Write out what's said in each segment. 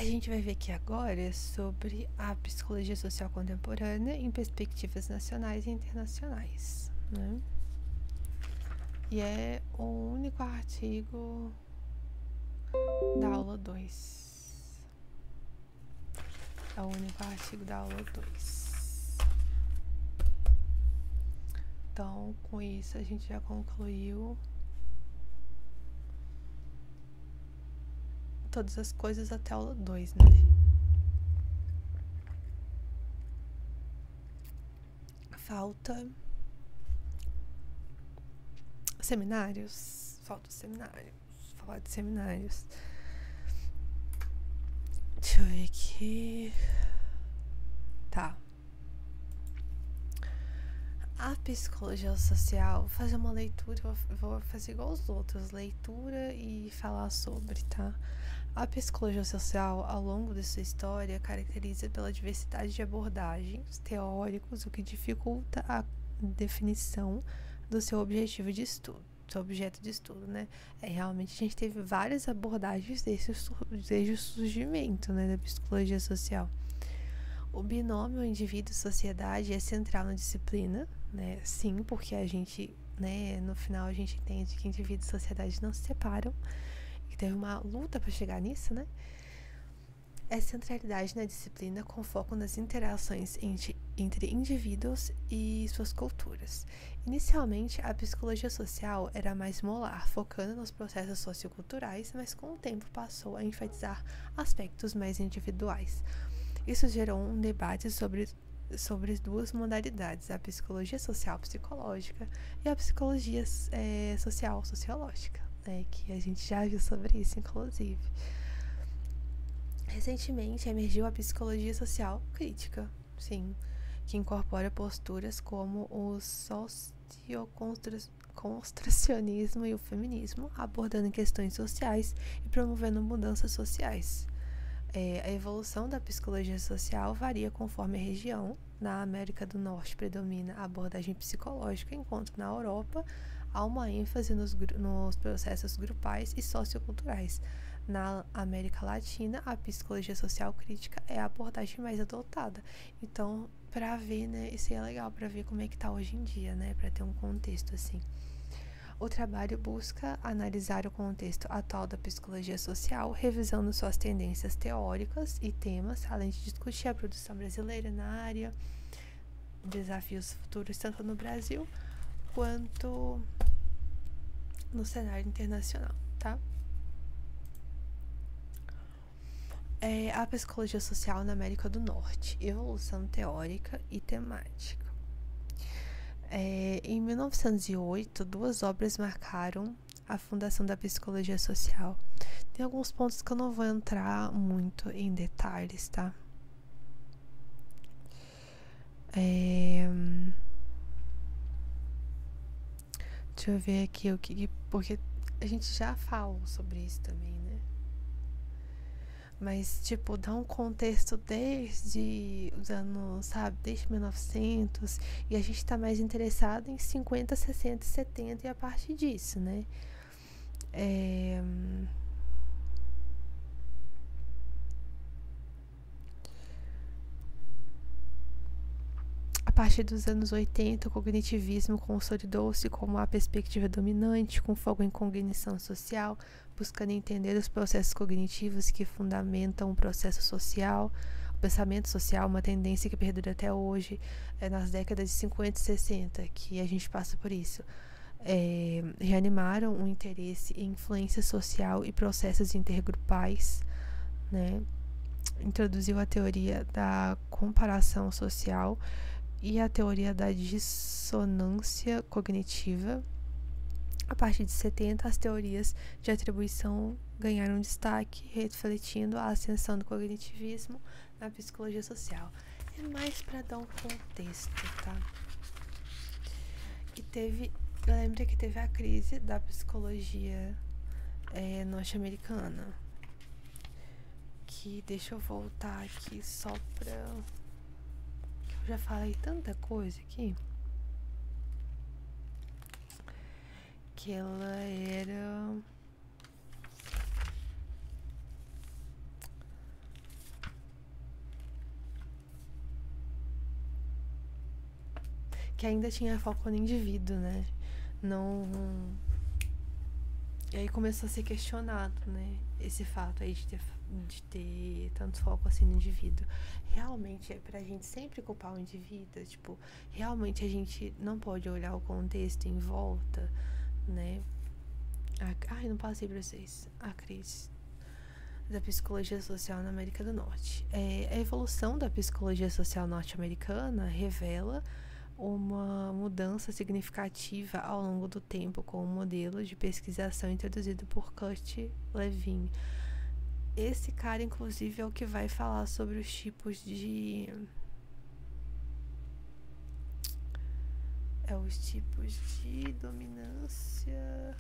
A gente vai ver aqui agora sobre a psicologia social contemporânea em perspectivas nacionais e internacionais, né? E é o único artigo da aula 2. É o único artigo da aula 2. Então, com isso, a gente já concluiu todas as coisas até a aula 2, né? Falta seminários. Falta seminários. Falar de seminários. Deixa eu ver aqui. Tá. A psicologia social, vou fazer uma leitura, vou fazer igual os outros, leitura e falar sobre, tá? A psicologia social, ao longo de sua história, caracteriza pela diversidade de abordagens teóricos, o que dificulta a definição do seu objetivo de estudo, seu objeto de estudo, né? Realmente a gente teve várias abordagens desde o surgimento, né, da psicologia social. O binômio indivíduo-sociedade é central na disciplina, né? Sim, porque a gente, né, no final a gente entende que indivíduo e sociedade não se separam, que teve uma luta para chegar nisso, né? É centralidade na disciplina com foco nas interações entre indivíduos e suas culturas. Inicialmente, a psicologia social era mais molar, focando nos processos socioculturais, mas com o tempo passou a enfatizar aspectos mais individuais. Isso gerou um debate sobre as duas modalidades, a psicologia social psicológica e a psicologia social sociológica, né, que a gente já viu sobre isso, inclusive. Recentemente emergiu a psicologia social crítica, sim, que incorpora posturas como o socioconstrucionismo e o feminismo, abordando questões sociais e promovendo mudanças sociais. A evolução da psicologia social varia conforme a região. Na América do Norte predomina a abordagem psicológica, enquanto na Europa há uma ênfase nos processos grupais e socioculturais. Na América Latina, a psicologia social crítica é a abordagem mais adotada. Então, para ver, né, isso é legal, para ver como é que tá hoje em dia, né, para ter um contexto assim. O trabalho busca analisar o contexto atual da psicologia social, revisando suas tendências teóricas e temas, além de discutir a produção brasileira na área, desafios futuros tanto no Brasil quanto no cenário internacional, tá? A psicologia social na América do Norte, evolução teórica e temática. Em 1908, duas obras marcaram a fundação da psicologia social. Tem alguns pontos que eu não vou entrar muito em detalhes, tá? Deixa eu ver aqui o que... Porque a gente já falou sobre isso também, né? Mas, tipo, dá um contexto desde os anos, sabe? Desde 1900. E a gente tá mais interessado em 50, 60 e 70 e a partir disso, né? A partir dos anos 80, o cognitivismo consolidou-se como a perspectiva dominante, com foco em cognição social, buscando entender os processos cognitivos que fundamentam o processo social, o pensamento social, uma tendência que perdura até hoje, nas décadas de 50 e 60, que a gente passa por isso. Reanimaram o interesse em influência social e processos intergrupais, né? Introduziu a teoria da comparação social e a teoria da dissonância cognitiva. A partir de 70, as teorias de atribuição ganharam destaque, refletindo a ascensão do cognitivismo na psicologia social. É mais para dar um contexto, tá? Lembra que teve a crise da psicologia norte-americana. Que deixa eu voltar aqui só pra... Eu já falei tanta coisa aqui. Que ela era... que ainda tinha foco no indivíduo, né? Não. E aí começou a ser questionado, né? Esse fato aí de ter tanto foco assim no indivíduo. Realmente é pra gente sempre culpar o indivíduo? Tipo, realmente a gente não pode olhar o contexto em volta, né? Ai, não passei pra vocês. A crise da psicologia social na América do Norte. A evolução da psicologia social norte-americana revela uma mudança significativa ao longo do tempo com o modelo de pesquisação introduzido por Kurt Lewin. Esse cara, inclusive, é o que vai falar sobre os tipos de... os tipos de dominância...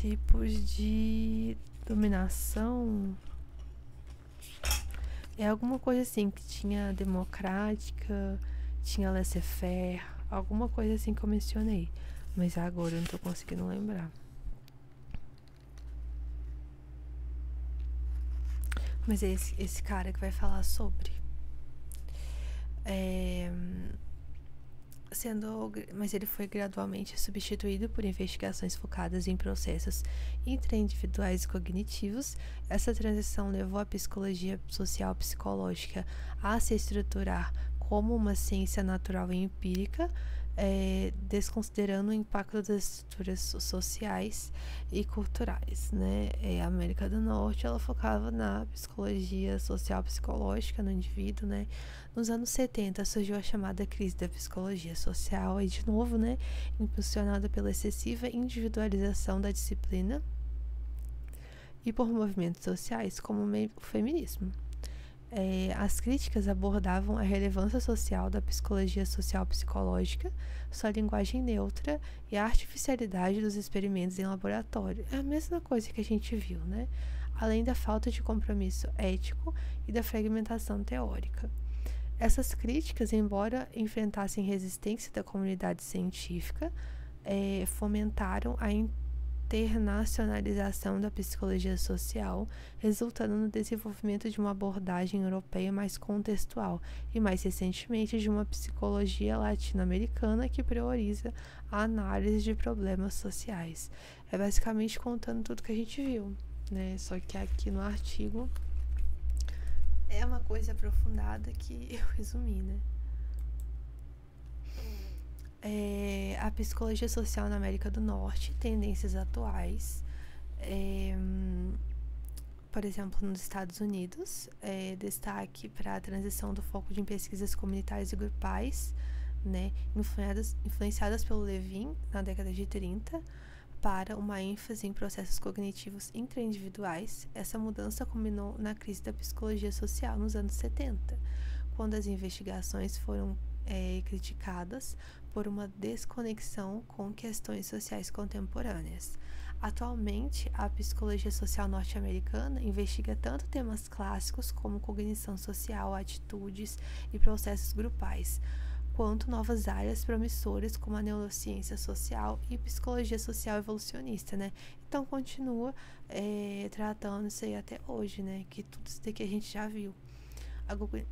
tipos de dominação, alguma coisa assim, que tinha democrática, tinha laissez-faire, alguma coisa assim que eu mencionei, mas agora eu não tô conseguindo lembrar. Mas é esse cara que vai falar sobre. Mas ele foi gradualmente substituído por investigações focadas em processos intraindividuais e cognitivos. Essa transição levou a psicologia social psicológica a se estruturar como uma ciência natural e empírica, desconsiderando o impacto das estruturas sociais e culturais, né? A América do Norte, ela focava na psicologia social psicológica no indivíduo, né? Nos anos 70 surgiu a chamada crise da psicologia social, e de novo, né, impulsionada pela excessiva individualização da disciplina e por movimentos sociais como o feminismo. As críticas abordavam a relevância social da psicologia social psicológica, sua linguagem neutra e a artificialidade dos experimentos em laboratório. É a mesma coisa que a gente viu, né? Além da falta de compromisso ético e da fragmentação teórica. Essas críticas, embora enfrentassem resistência da comunidade científica, fomentaram a internacionalização da psicologia social, resultando no desenvolvimento de uma abordagem europeia mais contextual e, mais recentemente, de uma psicologia latino-americana que prioriza a análise de problemas sociais. É basicamente contando tudo que a gente viu, né? Só que aqui no artigo é uma coisa aprofundada que eu resumi, né? A psicologia social na América do Norte, tendências atuais, por exemplo, nos Estados Unidos, destaque para a transição do foco de pesquisas comunitárias e grupais, né, influenciadas pelo Lewin na década de 30, para uma ênfase em processos cognitivos intraindividuais. Essa mudança culminou na crise da psicologia social nos anos 70, quando as investigações foram criticadas por uma desconexão com questões sociais contemporâneas. Atualmente, a psicologia social norte-americana investiga tanto temas clássicos como cognição social, atitudes e processos grupais, quanto novas áreas promissoras como a neurociência social e psicologia social evolucionista, né? Então continua tratando isso aí até hoje, né? Que tudo isso daqui a gente já viu.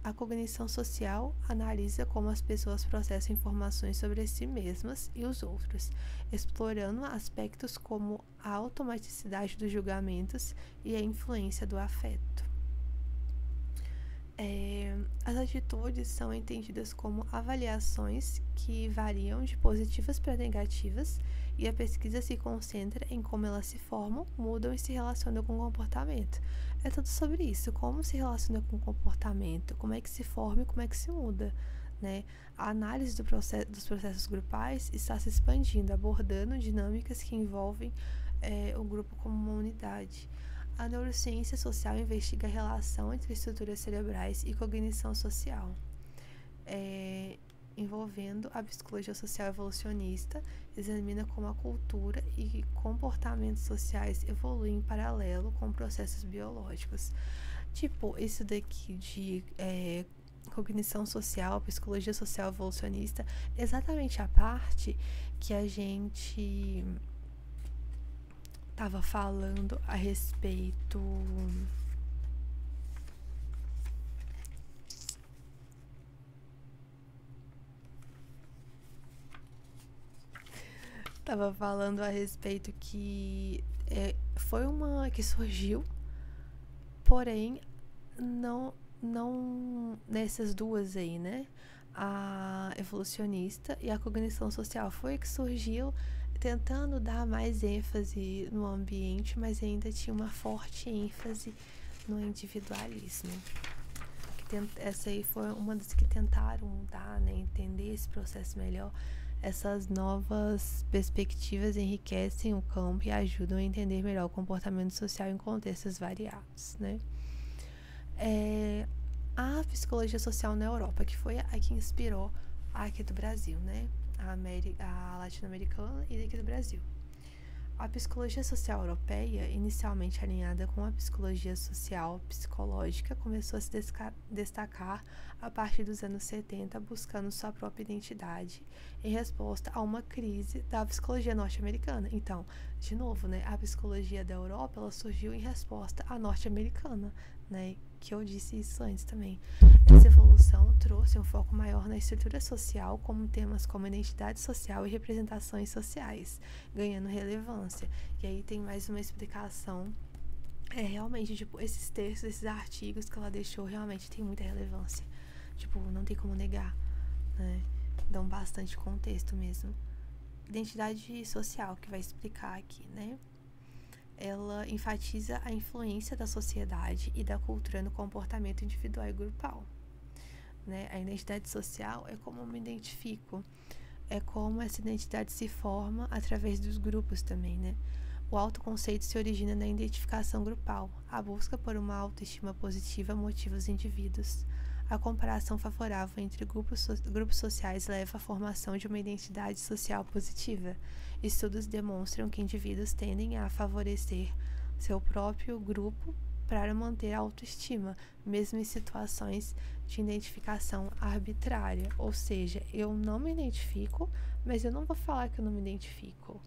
A cognição social analisa como as pessoas processam informações sobre si mesmas e os outros, explorando aspectos como a automaticidade dos julgamentos e a influência do afeto. As atitudes são entendidas como avaliações que variam de positivas para negativas, e a pesquisa se concentra em como elas se formam, mudam e se relacionam com o comportamento. É tudo sobre isso, como se relaciona com o comportamento, como é que se forma e como é que se muda, né? A análise dos processos grupais está se expandindo, abordando dinâmicas que envolvem o grupo como uma unidade. A neurociência social investiga a relação entre estruturas cerebrais e cognição social, envolvendo a psicologia social evolucionista, examina como a cultura e comportamentos sociais evoluem em paralelo com processos biológicos. Tipo, isso daqui de cognição social, psicologia social evolucionista, exatamente a parte que a gente estava falando a respeito que foi uma que surgiu, porém não nessas duas aí, né? A evolucionista e a cognição social foi que surgiu tentando dar mais ênfase no ambiente, mas ainda tinha uma forte ênfase no individualismo. Essa aí foi uma das que tentaram dar, né, entender esse processo melhor. Essas novas perspectivas enriquecem o campo e ajudam a entender melhor o comportamento social em contextos variados, né? A psicologia social na Europa, que foi a que inspirou a aqui do Brasil, né? A latino-americana e daqui do Brasil. A psicologia social europeia, inicialmente alinhada com a psicologia social psicológica, começou a se destacar a partir dos anos 70, buscando sua própria identidade em resposta a uma crise da psicologia norte-americana. Então, de novo, né, a psicologia da Europa ela surgiu em resposta à norte-americana, né, que eu disse isso antes também. Essa evolução trouxe um foco maior na estrutura social, como temas como identidade social e representações sociais, ganhando relevância. E aí tem mais uma explicação. Realmente, tipo, esses textos, esses artigos que ela deixou, realmente tem muita relevância. Tipo, não tem como negar, né? Dão bastante contexto mesmo. Identidade social, que vai explicar aqui, né? Ela enfatiza a influência da sociedade e da cultura no comportamento individual e grupal. Né? A identidade social é como eu me identifico, é como essa identidade se forma através dos grupos também, né? O autoconceito se origina na identificação grupal. A busca por uma autoestima positiva motiva os indivíduos. A comparação favorável entre grupos sociais leva à formação de uma identidade social positiva. Estudos demonstram que indivíduos tendem a favorecer seu próprio grupo para manter a autoestima, mesmo em situações de identificação arbitrária. Ou seja, eu não me identifico, mas eu não vou falar que eu não me identifico.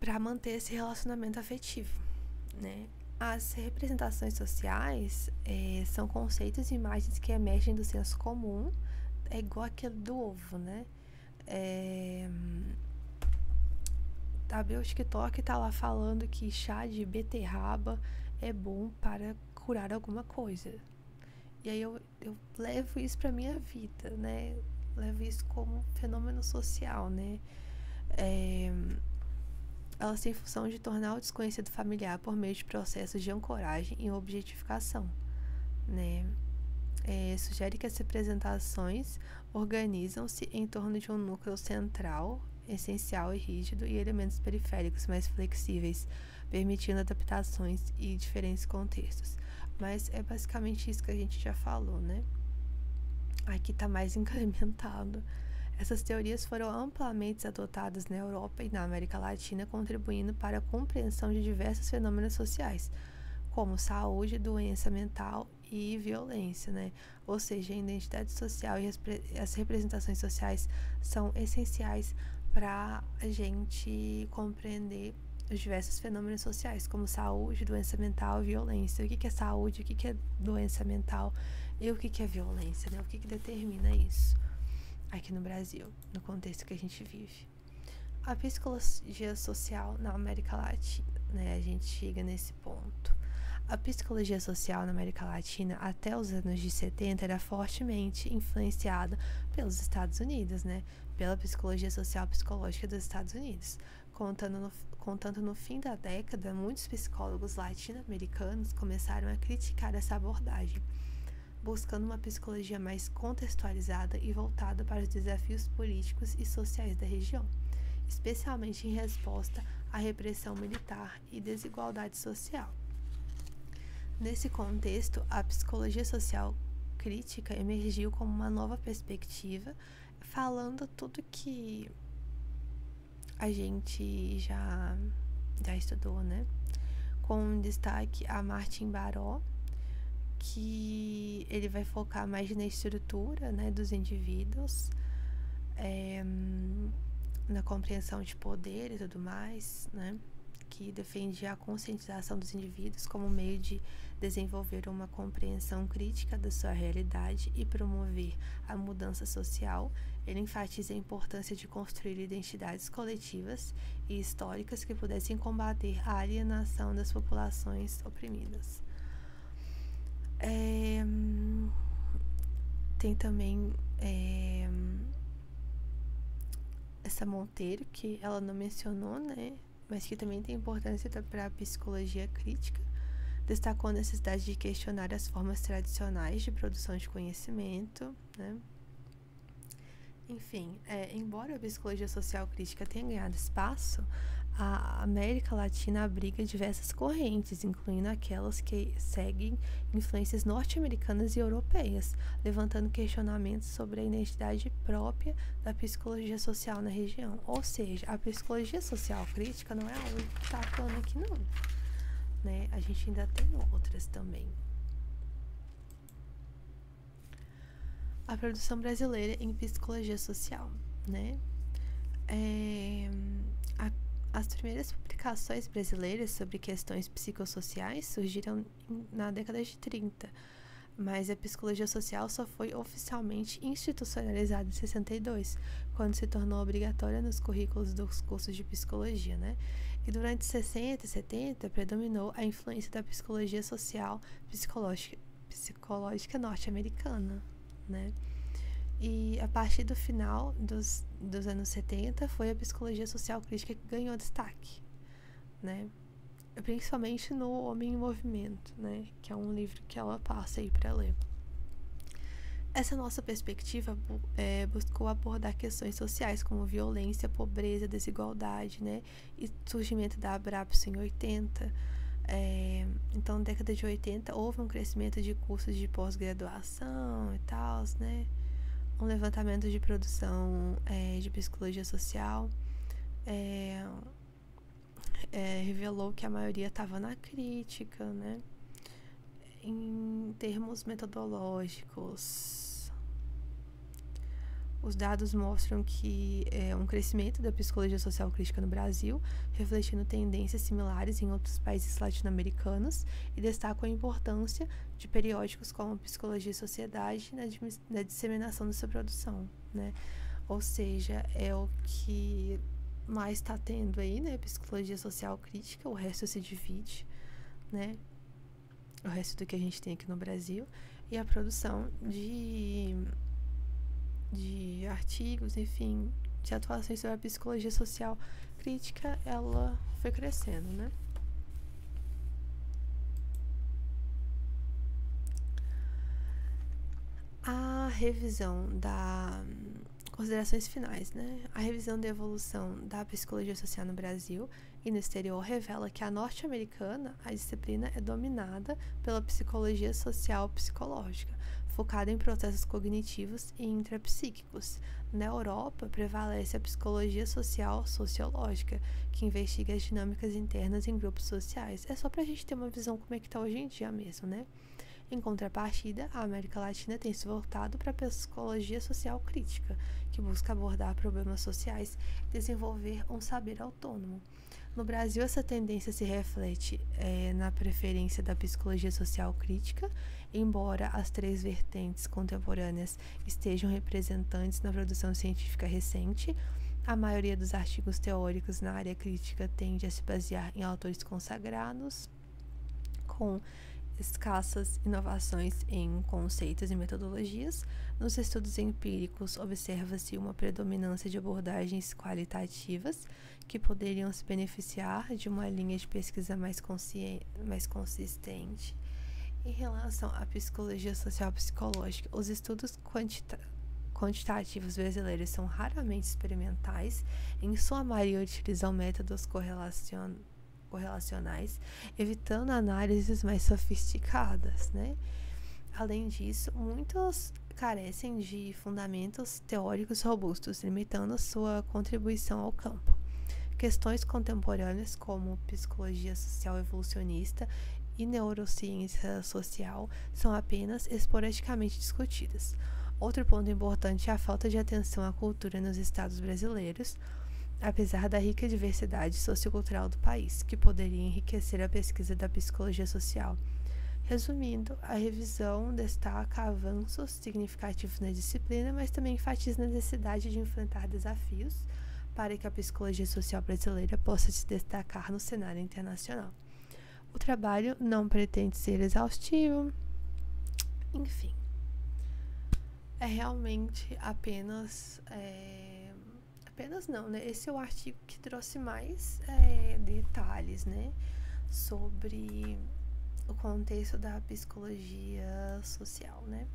Para manter esse relacionamento afetivo, né? As representações sociais são conceitos e imagens que emergem do senso comum, é igual aquele do ovo, né? O TikTok tá lá falando que chá de beterraba é bom para curar alguma coisa. E aí eu levo isso pra minha vida, né? Levo isso como fenômeno social, né? Elas têm função de tornar o desconhecido familiar por meio de processos de ancoragem e objetificação, né? Sugere que as representações organizam-se em torno de um núcleo central, essencial e rígido, e elementos periféricos mais flexíveis, permitindo adaptações e diferentes contextos. Mas é basicamente isso que a gente já falou, né? Aqui está mais incrementado. Essas teorias foram amplamente adotadas na Europa e na América Latina, contribuindo para a compreensão de diversos fenômenos sociais, como saúde, doença mental e violência, né? Ou seja, a identidade social e as representações sociais são essenciais para a gente compreender os diversos fenômenos sociais, como saúde, doença mental e violência. O que é saúde, o que é doença mental e o que é violência, né? O que determina isso aqui no Brasil, no contexto que a gente vive. A psicologia social na América Latina, né? A gente chega nesse ponto. A psicologia social na América Latina, até os anos de 70, era fortemente influenciada pelos Estados Unidos, né? Pela psicologia social psicológica dos Estados Unidos. Contando no fim da década, muitos psicólogos latino-americanos começaram a criticar essa abordagem, buscando uma psicologia mais contextualizada e voltada para os desafios políticos e sociais da região, especialmente em resposta à repressão militar e desigualdade social. Nesse contexto, a psicologia social crítica emergiu como uma nova perspectiva, falando tudo que a gente já estudou, né? Com destaque a Martin Baró, que ele vai focar mais na estrutura, né, dos indivíduos, na compreensão de poder e tudo mais, né, que defendia a conscientização dos indivíduos como meio de desenvolver uma compreensão crítica da sua realidade e promover a mudança social. Ele enfatiza a importância de construir identidades coletivas e históricas que pudessem combater a alienação das populações oprimidas. Tem também essa Monteiro, que ela não mencionou, né, mas que também tem importância para a psicologia crítica. Destacou a necessidade de questionar as formas tradicionais de produção de conhecimento, né? Enfim, embora a psicologia social crítica tenha ganhado espaço, a América Latina abriga diversas correntes, incluindo aquelas que seguem influências norte-americanas e europeias, levantando questionamentos sobre a identidade própria da psicologia social na região. Ou seja, a psicologia social crítica não é a única que está atuando aqui, não, né? A gente ainda tem outras também. A produção brasileira em psicologia social, né? As primeiras publicações brasileiras sobre questões psicossociais surgiram na década de 30, mas a psicologia social só foi oficialmente institucionalizada em 62, quando se tornou obrigatória nos currículos dos cursos de psicologia, né? E durante 60 e 70 predominou a influência da psicologia social psicológica norte-americana, né? E a partir do final dos anos 70 foi a psicologia social crítica que ganhou destaque, né? Principalmente no Homem em Movimento, né? Que é um livro que ela passa aí para ler. Essa nossa perspectiva buscou abordar questões sociais como violência, pobreza, desigualdade, né? E surgimento da Abrapso em 80. Então, na década de 80, houve um crescimento de cursos de pós-graduação e tal, né? Um levantamento de produção de psicologia social revelou que a maioria estava na crítica, né? Em termos metodológicos, os dados mostram que um crescimento da psicologia social crítica no Brasil, refletindo tendências similares em outros países latino-americanos, e destacam a importância de periódicos como Psicologia e Sociedade na disseminação dessa produção, né? Ou seja, é o que mais está tendo aí, né? Psicologia social crítica, o resto se divide, né? O resto do que a gente tem aqui no Brasil, e a produção de artigos, enfim, de atuações sobre a psicologia social crítica, ela foi crescendo, né? A revisão considerações finais, né? A revisão da evolução da psicologia social no Brasil e no exterior revela que a norte-americana, a disciplina é dominada pela psicologia social psicológica, focada em processos cognitivos e intrapsíquicos. Na Europa, prevalece a psicologia social sociológica, que investiga as dinâmicas internas em grupos sociais. É só pra gente ter uma visão como é que tá hoje em dia mesmo, né? Em contrapartida, a América Latina tem se voltado para a psicologia social crítica, que busca abordar problemas sociais e desenvolver um saber autônomo. No Brasil, essa tendência se reflete na preferência da psicologia social crítica, embora as três vertentes contemporâneas estejam representantes na produção científica recente. A maioria dos artigos teóricos na área crítica tende a se basear em autores consagrados, com escassas inovações em conceitos e metodologias. Nos estudos empíricos, observa-se uma predominância de abordagens qualitativas que poderiam se beneficiar de uma linha de pesquisa mais consistente. Em relação à psicologia social psicológica, os estudos quantitativos brasileiros são raramente experimentais, em sua maioria utilizam métodos correlacionais, evitando análises mais sofisticadas, né? Além disso, muitos carecem de fundamentos teóricos robustos, limitando sua contribuição ao campo. Questões contemporâneas, como psicologia social evolucionista e neurociência social são apenas esporadicamente discutidas. Outro ponto importante é a falta de atenção à cultura nos estados brasileiros, apesar da rica diversidade sociocultural do país, que poderia enriquecer a pesquisa da psicologia social. Resumindo, a revisão destaca avanços significativos na disciplina, mas também enfatiza a necessidade de enfrentar desafios para que a psicologia social brasileira possa se destacar no cenário internacional. O trabalho não pretende ser exaustivo, enfim, é realmente apenas não, né? Esse é o artigo que trouxe mais detalhes, né, sobre o contexto da psicologia social, né?